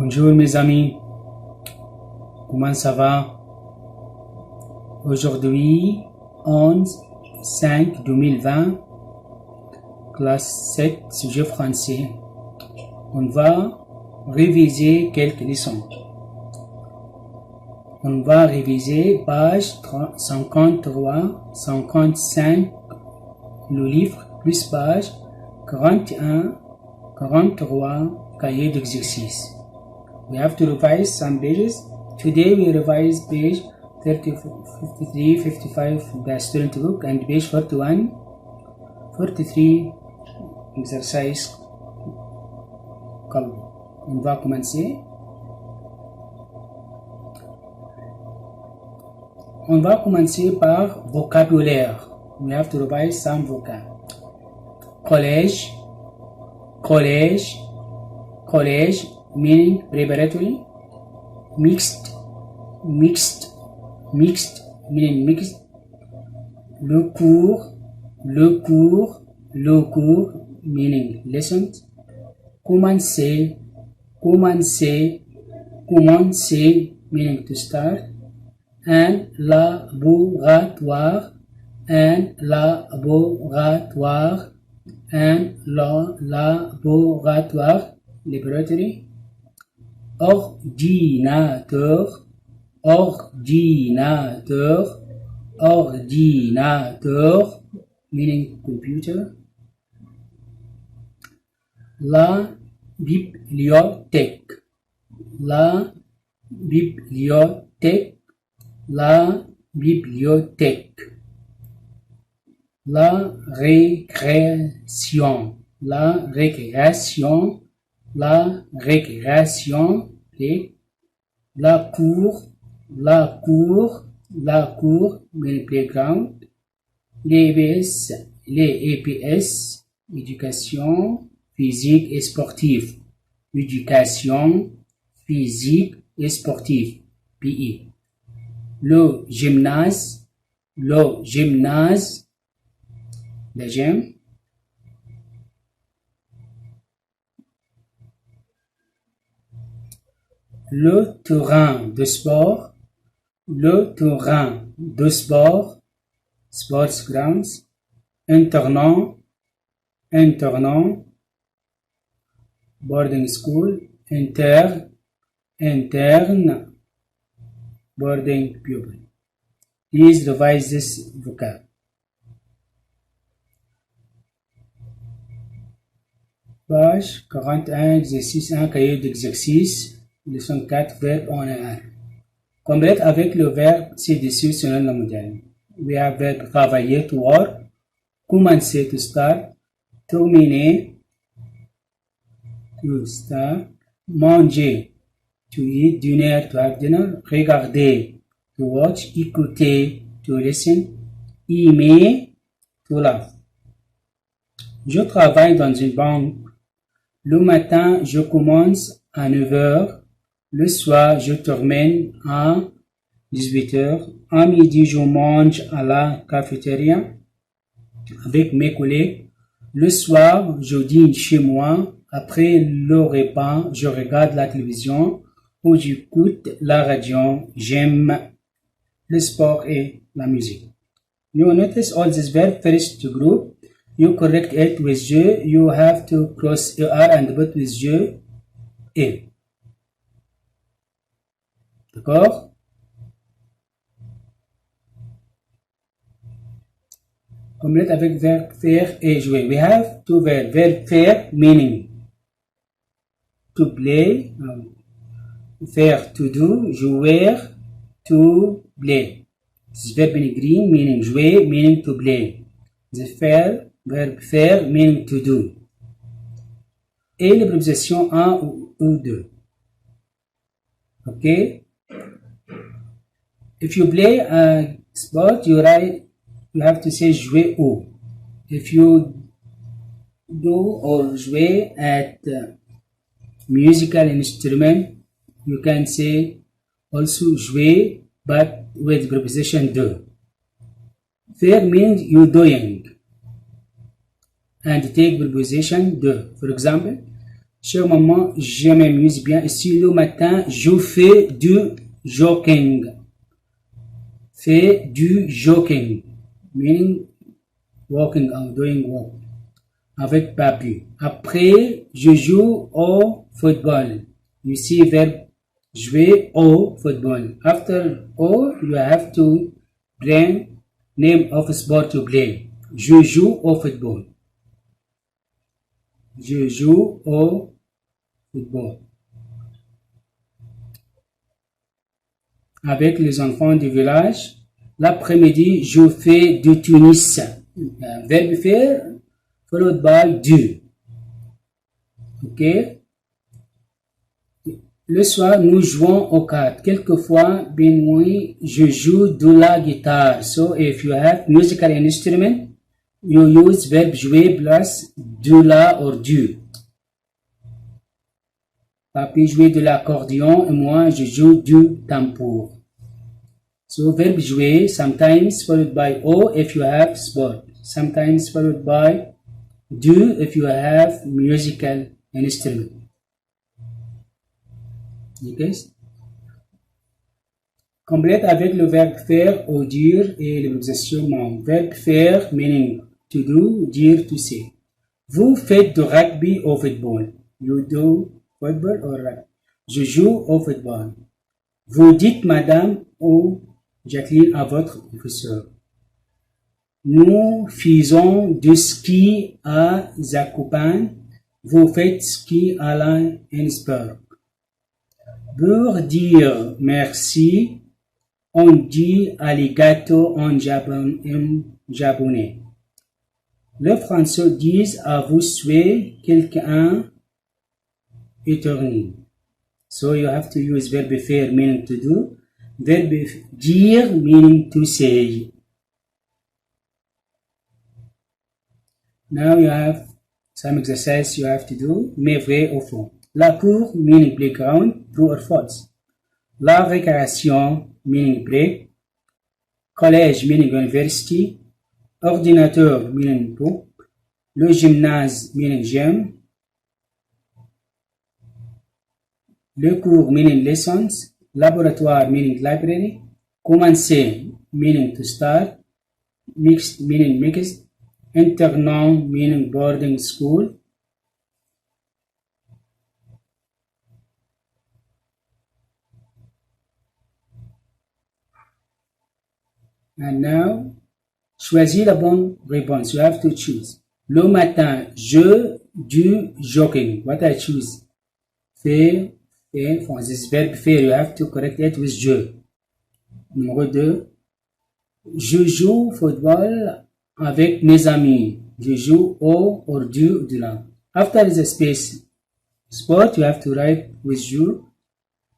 Bonjour mes amis, comment ça va? Aujourd'hui, 11/5/2020, classe 7, sujet français. On va réviser quelques leçons. On va réviser page 53, 55, le livre, plus page 41, 43, cahier d'exercice. We have to revise some pages. Today we revise page 30, 53, 55, the student book, and page 41, 43, exercise column. On va commencer. On va commencer par vocabulaire. We have to revise some vocab. Collège, collège, collège, meaning preparatory. Mixed, mixed, mixed, meaning mixed. Le cours, le cours, le cours, meaning lessons. Commencer, commencer, commencer, meaning to start. Un laboratoire, un laboratoire, un laboratoire, laboratory. Ordinateur, ordinateur, ordinateur, meaning computer. La bibliothèque, la bibliothèque, la bibliothèque. La récréation, la récréation, la récréation. La cour, la cour, la cour, le playground. Les EPS, éducation physique et sportive. Éducation physique et sportive, PE. Le gymnase, le gymnase, le gym. Le terrain de sport, le terrain de sport, sports grounds. Internat, internat, boarding school. Interne, boarding pupil. Please revise this vocab. Page 41, exercice 1, cahier d'exercice. Leçon 4, verbe en 1. Complète avec le verbe ci-dessus selon le modèle. We have verbe travailler, to work. Commencer, to start. Terminer, to start. Manger, to eat. Dîner, to have dinner. Regarder, to watch. Écouter, to listen. Aimer, to love. Je travaille dans une banque. Le matin, je commence à 9 heures. Le soir, je termine à 18 heures. À midi, je mange à la cafétéria avec mes collègues. Le soir, je dîne chez moi. Après le repas, je regarde la télévision ou j'écoute la radio. J'aime le sport et la musique. You notice all this verb first group. You correct it with je. You have to cross er and put with je et. D'accord? Complète avec verbe faire et jouer. We have two verbs. Verb faire, meaning to play, faire to do, jouer to play. This verb in green, meaning jouer, meaning to play. The verb faire, meaning to do. Et les prépositions un ou deux. Okay? If you play a sport, you have to say jouer au. If you do or jouer at musical instrument, you can say also jouer, but with preposition de. Faire means you doing, and take preposition de. For example, Chère maman, je m'amuse bien. Ici, le matin, je fais du jogging. Fais du jogging. Meaning walking or doing walk. Avec papi. Après, je joue au football. You see verb jouer au football. After O, you have to bring name of sport to play. Je joue au football. Je joue au football. Avec les enfants du village. L'après-midi, je fais du tennis. Verbe faire followed by do. Ok? Le soir, nous jouons aux cartes. Quelquefois, Benoît, je joue de la guitare. So, if you have musical instrument, you use verb jouer plus de la or du. Papi joue de l'accordéon et moi, je joue du tambour. So, verb jouer, sometimes followed by O if you have sport. Sometimes followed by do if you have musical instrument. Okay? Complète avec le verbe faire ou dire et l'utilisation même. Verbe faire meaning to do, dire to say. Vous faites du rugby au football. You do football or rugby. Je joue au football. Vous dites madame ou Jacqueline à votre professeur. Nous faisons du ski à Zakopane. Vous faites ski à la Innsbruck. Pour dire merci, on dit arigato en japonais. Les Français disent à vous souhaiter quelqu'un éternel. So you have to use verbe faire meaning to do, verbe dire meaning to say. Now you have some exercise you have to do, mais vrai ou faux. La cour meaning playground, true or false. La récréation meaning break. Collège meaning university. Ordinateur meaning book. Le gymnase meaning gym. Le cours meaning lessons. Laboratoire meaning library. Commencer meaning to start. Mixed meaning mixed. Internat meaning boarding school. And now, choisis la bonne réponse. You have to choose. Le matin, je du jogging. What I choose? Faire, for this verb faire, you have to correct it with je. Numéro 2. Je joue football avec mes amis. Je joue au or du de la. After the space sport, you have to write with you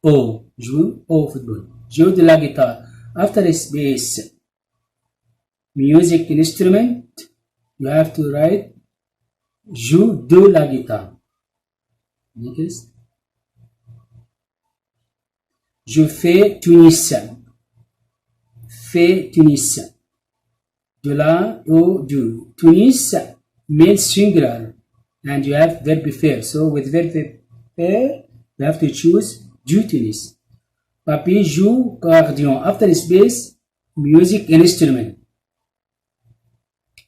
au. Joue au football. Joue de la guitare. After the space music instrument, you have to write joue de la guitare. Next. Je fais Tunis. Fais Tunis. De la au du. Tunis means singular. And you have verb faire. So with verb faire, you have to choose du Tunis. Papi joue accordéon. After space, music instrument.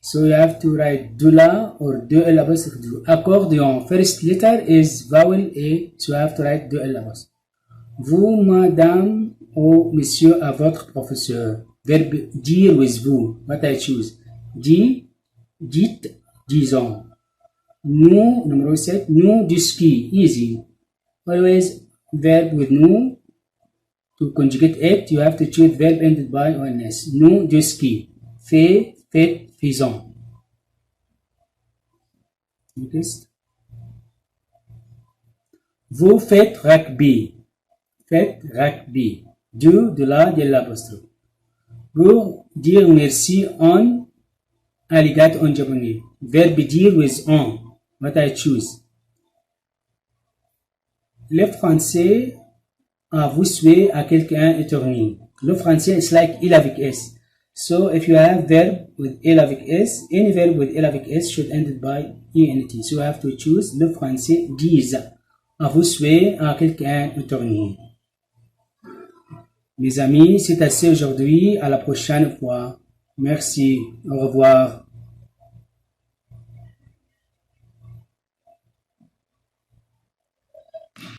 So you have to write de la or de l'apostrophe du. Accordéon, first letter is vowel A, so you have to write de l'apostrophe. Vous, madame ou monsieur, à votre professeur. Verbe dire with vous. What I choose. Dit, dites, disons. Nous, numéro 7, nous du ski. Easy. Always verb with nous. To conjugate it, you have to choose verb ended by ons. Nous du ski. Fait, faites, faisons. Next. Vous faites rugby. Faites rugby. De la, de l'apostrophe. Pour dire merci on, arigato en japonais. Verbe dire with on. What I choose. Le français a vous souhaité à quelqu'un éternel. Le français is like il avec S. So if you have verb with L avec S, any verb with L avec S should end by ENT. So you have to choose le français dise. À vous souhaiter à quelqu'un un tournier. Mes amis, c'est assez aujourd'hui. À la prochaine fois. Merci. Au revoir.